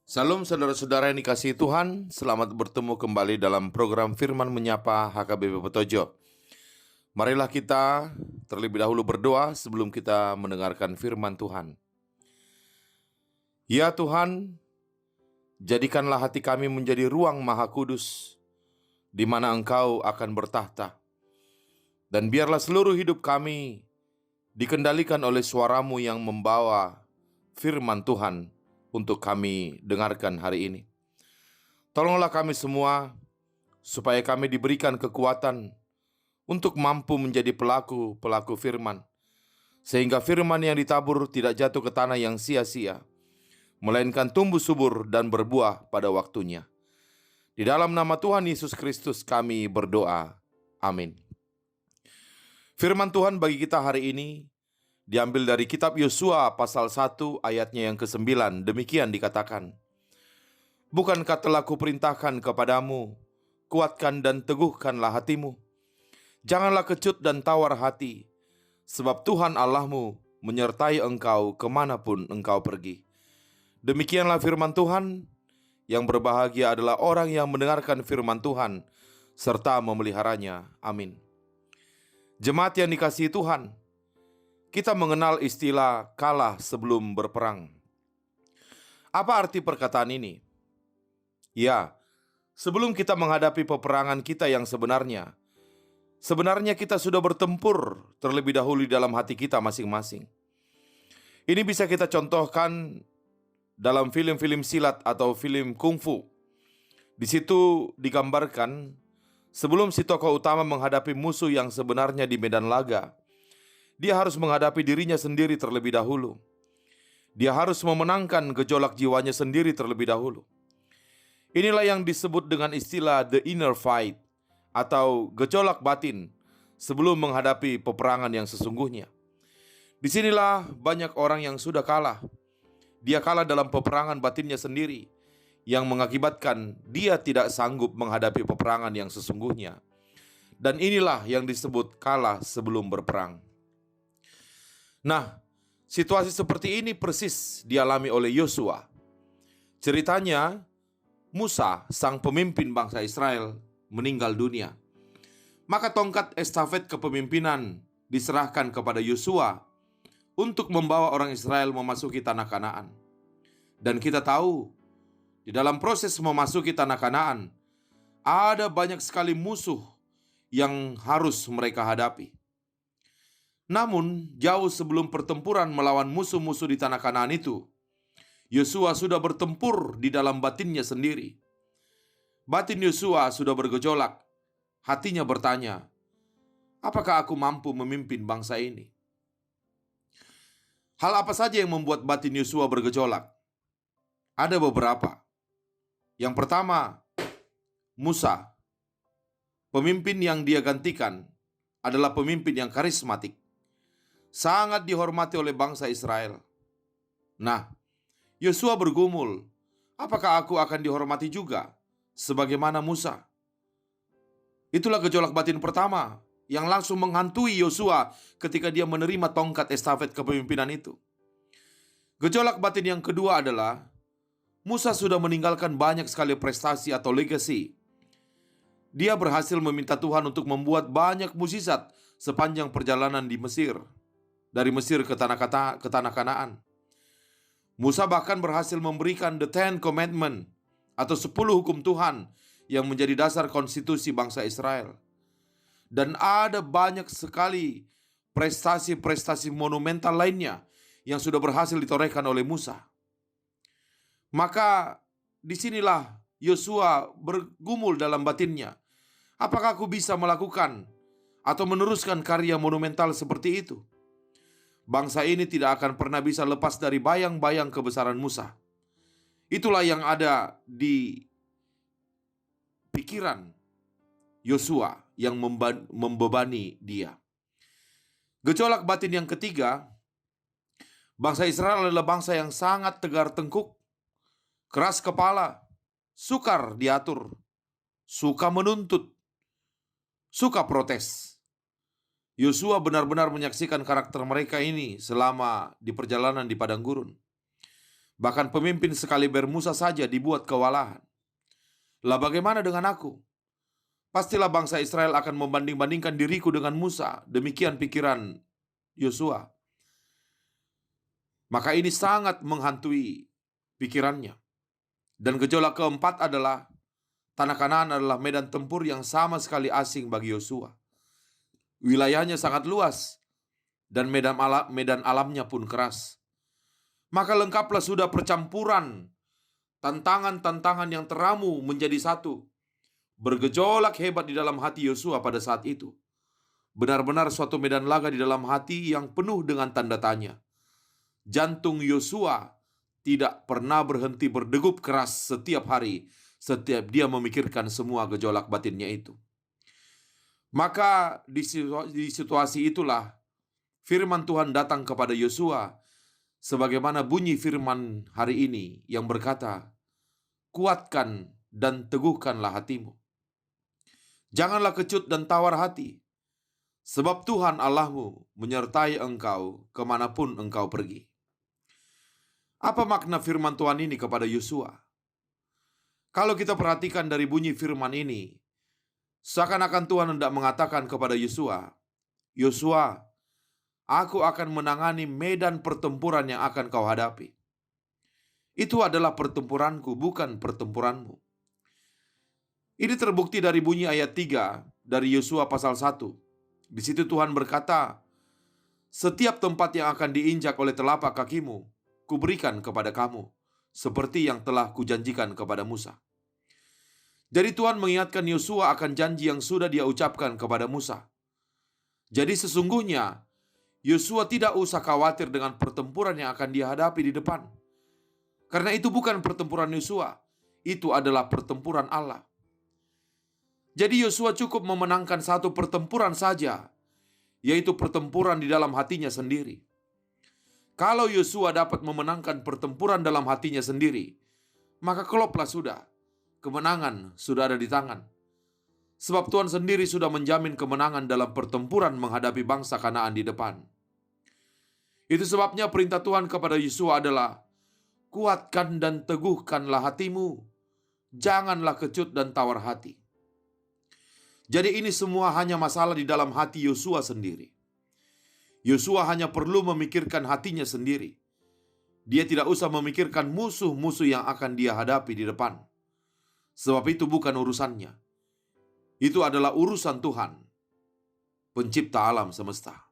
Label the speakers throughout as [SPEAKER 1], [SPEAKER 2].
[SPEAKER 1] Salam saudara-saudara yang dikasihi Tuhan, selamat bertemu kembali dalam program Firman Menyapa HKBP Petojo. Marilah kita terlebih dahulu berdoa sebelum kita mendengarkan firman Tuhan. Ya Tuhan, jadikanlah hati kami menjadi ruang Maha Kudus, di mana Engkau akan bertahta. Dan biarlah seluruh hidup kami dikendalikan oleh suara-Mu yang membawa firman Tuhan untuk kami dengarkan hari ini. Tolonglah kami semua, supaya kami diberikan kekuatan untuk mampu menjadi pelaku-pelaku firman, sehingga firman yang ditabur tidak jatuh ke tanah yang sia-sia, melainkan tumbuh subur dan berbuah pada waktunya. Di dalam nama Tuhan Yesus Kristus kami berdoa. Amin. Firman Tuhan bagi kita hari ini diambil dari kitab Yosua pasal 1 ayatnya yang ke-9. Demikian dikatakan, "Bukankah telah kuperintahkan kepadamu, kuatkan dan teguhkanlah hatimu. Janganlah kecut dan tawar hati, sebab Tuhan Allahmu menyertai engkau kemanapun engkau pergi." Demikianlah firman Tuhan. Yang berbahagia adalah orang yang mendengarkan firman Tuhan serta memeliharanya. Amin. Jemaat yang dikasihi Tuhan, kita mengenal istilah kalah sebelum berperang. Apa arti perkataan ini? Ya, sebelum kita menghadapi peperangan kita yang sebenarnya kita sudah bertempur terlebih dahulu di dalam hati kita masing-masing. Ini bisa kita contohkan dalam film-film silat atau film kungfu. Di situ digambarkan sebelum si tokoh utama menghadapi musuh yang sebenarnya di medan laga, dia harus menghadapi dirinya sendiri terlebih dahulu. Dia harus memenangkan gejolak jiwanya sendiri terlebih dahulu. Inilah yang disebut dengan istilah the inner fight atau gejolak batin sebelum menghadapi peperangan yang sesungguhnya. Disinilah banyak orang yang sudah kalah. Dia kalah dalam peperangan batinnya sendiri yang mengakibatkan dia tidak sanggup menghadapi peperangan yang sesungguhnya. Dan inilah yang disebut kalah sebelum berperang. Nah, situasi seperti ini persis dialami oleh Yosua. Ceritanya, Musa, sang pemimpin bangsa Israel, meninggal dunia. Maka tongkat estafet kepemimpinan diserahkan kepada Yosua untuk membawa orang Israel memasuki tanah Kanaan. Dan kita tahu, di dalam proses memasuki tanah Kanaan, ada banyak sekali musuh yang harus mereka hadapi. Namun, jauh sebelum pertempuran melawan musuh-musuh di tanah Kanaan itu, Yosua sudah bertempur di dalam batinnya sendiri. Batin Yosua sudah bergejolak. Hatinya bertanya, apakah aku mampu memimpin bangsa ini? Hal apa saja yang membuat batin Yosua bergejolak? Ada beberapa. Yang pertama, Musa. Pemimpin yang dia gantikan adalah pemimpin yang karismatik, sangat dihormati oleh bangsa Israel. Nah, Yosua bergumul, apakah aku akan dihormati juga sebagaimana Musa? Itulah gejolak batin pertama yang langsung menghantui Yosua ketika dia menerima tongkat estafet kepemimpinan itu. Gejolak batin yang kedua adalah Musa sudah meninggalkan banyak sekali prestasi atau legacy. Dia berhasil meminta Tuhan untuk membuat banyak mukjizat sepanjang perjalanan di Mesir, dari Mesir ke tanah Kanaan. Musa bahkan berhasil memberikan the 10 commandment atau 10 hukum Tuhan yang menjadi dasar konstitusi bangsa Israel. Dan ada banyak sekali prestasi-prestasi monumental lainnya yang sudah berhasil ditorehkan oleh Musa. Maka disinilah Yosua bergumul dalam batinnya. Apakah aku bisa melakukan atau meneruskan karya monumental seperti itu? Bangsa ini tidak akan pernah bisa lepas dari bayang-bayang kebesaran Musa. Itulah yang ada di pikiran Yosua yang membebani dia. Gejolak batin yang ketiga, bangsa Israel adalah bangsa yang sangat tegar tengkuk, keras kepala, sukar diatur, suka menuntut, suka protes. Yosua benar-benar menyaksikan karakter mereka ini selama di perjalanan di padang gurun. Bahkan pemimpin sekaliber Musa saja dibuat kewalahan. Lah bagaimana dengan aku? Pastilah bangsa Israel akan membanding-bandingkan diriku dengan Musa. Demikian pikiran Yosua. Maka ini sangat menghantui pikirannya. Dan gejolak keempat adalah tanah Kanaan adalah medan tempur yang sama sekali asing bagi Yosua. Wilayahnya sangat luas dan medan alamnya pun keras. Maka lengkaplah sudah percampuran tantangan-tantangan yang teramu menjadi satu. Bergejolak hebat di dalam hati Yosua pada saat itu. Benar-benar suatu medan laga di dalam hati yang penuh dengan tanda tanya. Jantung Yosua tidak pernah berhenti berdegup keras setiap hari, setiap dia memikirkan semua gejolak batinnya itu. Maka di situasi itulah firman Tuhan datang kepada Yosua, sebagaimana bunyi firman hari ini yang berkata, kuatkan dan teguhkanlah hatimu. Janganlah kecut dan tawar hati, sebab Tuhan Allahmu menyertai engkau kemanapun engkau pergi. Apa makna firman Tuhan ini kepada Yosua? Kalau kita perhatikan dari bunyi firman ini, seakan-akan Tuhan hendak mengatakan kepada Yosua, Yosua, aku akan menangani medan pertempuran yang akan kau hadapi. Itu adalah pertempuranku, bukan pertempuranmu. Ini terbukti dari bunyi ayat 3 dari Yosua pasal 1. Di situ Tuhan berkata, setiap tempat yang akan diinjak oleh telapak kakimu, kuberikan kepada kamu, seperti yang telah kujanjikan kepada Musa. Jadi Tuhan mengingatkan Yosua akan janji yang sudah dia ucapkan kepada Musa. Jadi sesungguhnya, Yosua tidak usah khawatir dengan pertempuran yang akan dia hadapi di depan. Karena itu bukan pertempuran Yosua, itu adalah pertempuran Allah. Jadi Yosua cukup memenangkan satu pertempuran saja, yaitu pertempuran di dalam hatinya sendiri. Kalau Yosua dapat memenangkan pertempuran dalam hatinya sendiri, maka kloplah sudah, kemenangan sudah ada di tangan. Sebab Tuhan sendiri sudah menjamin kemenangan dalam pertempuran menghadapi bangsa Kanaan di depan. Itu sebabnya perintah Tuhan kepada Yosua adalah, kuatkan dan teguhkanlah hatimu, janganlah kecut dan tawar hati. Jadi ini semua hanya masalah di dalam hati Yosua sendiri. Yosua hanya perlu memikirkan hatinya sendiri. Dia tidak usah memikirkan musuh-musuh yang akan dia hadapi di depan. Sebab itu bukan urusannya. Itu adalah urusan Tuhan, pencipta alam semesta.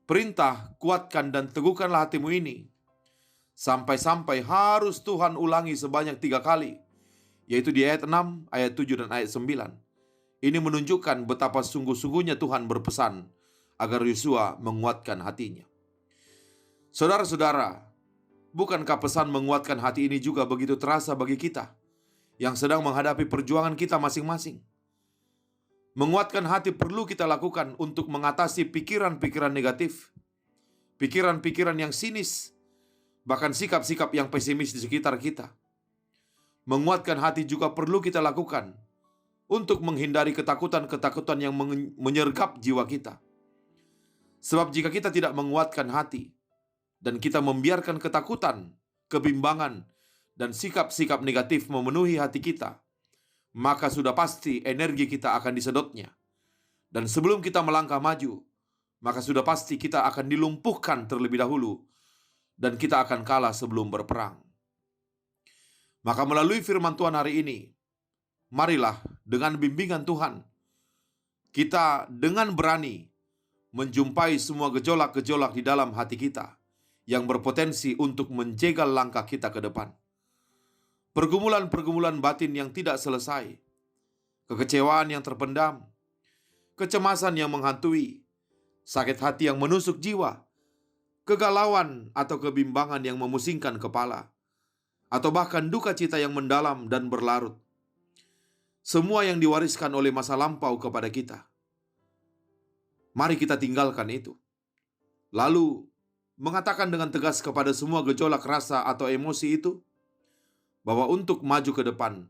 [SPEAKER 1] Perintah, kuatkan dan teguhkanlah hatimu ini, sampai-sampai harus Tuhan ulangi sebanyak 3 kali, yaitu di ayat 6, ayat 7, dan ayat 9. Ini menunjukkan betapa sungguh-sungguhnya Tuhan berpesan agar Yosua menguatkan hatinya. Saudara-saudara, bukankah pesan menguatkan hati ini juga begitu terasa bagi kita yang sedang menghadapi perjuangan kita masing-masing? Menguatkan hati perlu kita lakukan untuk mengatasi pikiran-pikiran negatif, pikiran-pikiran yang sinis, bahkan sikap-sikap yang pesimis di sekitar kita. Menguatkan hati juga perlu kita lakukan untuk menghindari ketakutan-ketakutan yang menyergap jiwa kita. Sebab jika kita tidak menguatkan hati, dan kita membiarkan ketakutan, kebimbangan, dan sikap-sikap negatif memenuhi hati kita, maka sudah pasti energi kita akan disedotnya. Dan sebelum kita melangkah maju, maka sudah pasti kita akan dilumpuhkan terlebih dahulu, dan kita akan kalah sebelum berperang. Maka melalui firman Tuhan hari ini, marilah dengan bimbingan Tuhan, kita dengan berani menjumpai semua gejolak-gejolak di dalam hati kita yang berpotensi untuk menjegal langkah kita ke depan. Pergumulan-pergumulan batin yang tidak selesai, kekecewaan yang terpendam, kecemasan yang menghantui, sakit hati yang menusuk jiwa, kegalauan atau kebimbangan yang memusingkan kepala, atau bahkan duka cita yang mendalam dan berlarut. Semua yang diwariskan oleh masa lampau kepada kita. Mari kita tinggalkan itu. Lalu mengatakan dengan tegas kepada semua gejolak rasa atau emosi itu, bahwa untuk maju ke depan,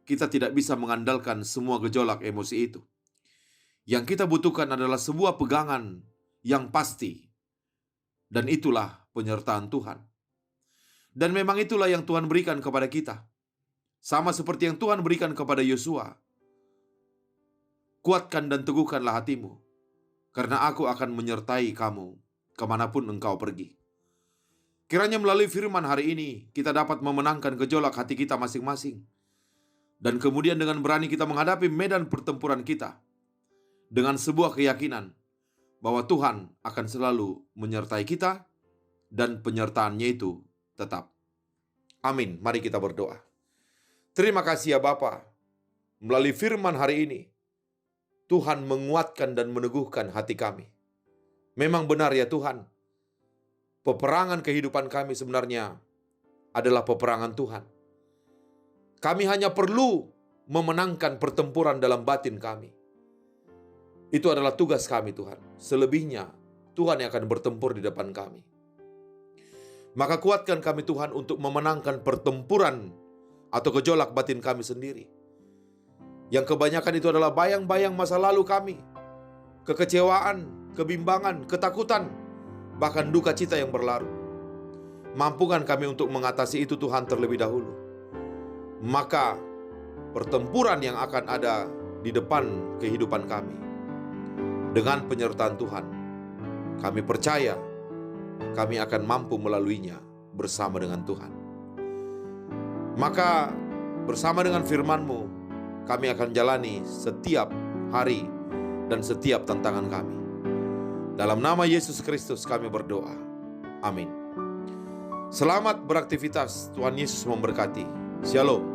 [SPEAKER 1] kita tidak bisa mengandalkan semua gejolak emosi itu. Yang kita butuhkan adalah sebuah pegangan yang pasti, dan itulah penyertaan Tuhan. Dan memang itulah yang Tuhan berikan kepada kita. Sama seperti yang Tuhan berikan kepada Yosua. Kuatkan dan teguhkanlah hatimu, karena aku akan menyertai kamu kemanapun engkau pergi. Kiranya melalui firman hari ini, kita dapat memenangkan gejolak hati kita masing-masing. Dan kemudian dengan berani kita menghadapi medan pertempuran kita, dengan sebuah keyakinan bahwa Tuhan akan selalu menyertai kita, dan penyertaannya itu tetap. Amin. Mari kita berdoa. Terima kasih ya Bapa, melalui firman hari ini, Tuhan menguatkan dan meneguhkan hati kami. Memang benar ya Tuhan, peperangan kehidupan kami sebenarnya adalah peperangan Tuhan. Kami hanya perlu memenangkan pertempuran dalam batin kami. Itu adalah tugas kami Tuhan. Selebihnya, Tuhan yang akan bertempur di depan kami. Maka kuatkan kami Tuhan untuk memenangkan pertempuran atau gejolak batin kami sendiri. Yang kebanyakan itu adalah bayang-bayang masa lalu kami. Kekecewaan, kebimbangan, ketakutan, bahkan duka cita yang berlarut. Mampukan kami untuk mengatasi itu Tuhan terlebih dahulu. Maka pertempuran yang akan ada di depan kehidupan kami, dengan penyertaan Tuhan, kami percaya kami akan mampu melaluinya bersama dengan Tuhan. Maka bersama dengan firman-Mu, kami akan jalani setiap hari dan setiap tantangan kami. Dalam nama Yesus Kristus kami berdoa. Amin. Selamat beraktivitas. Tuhan Yesus memberkati. Shalom.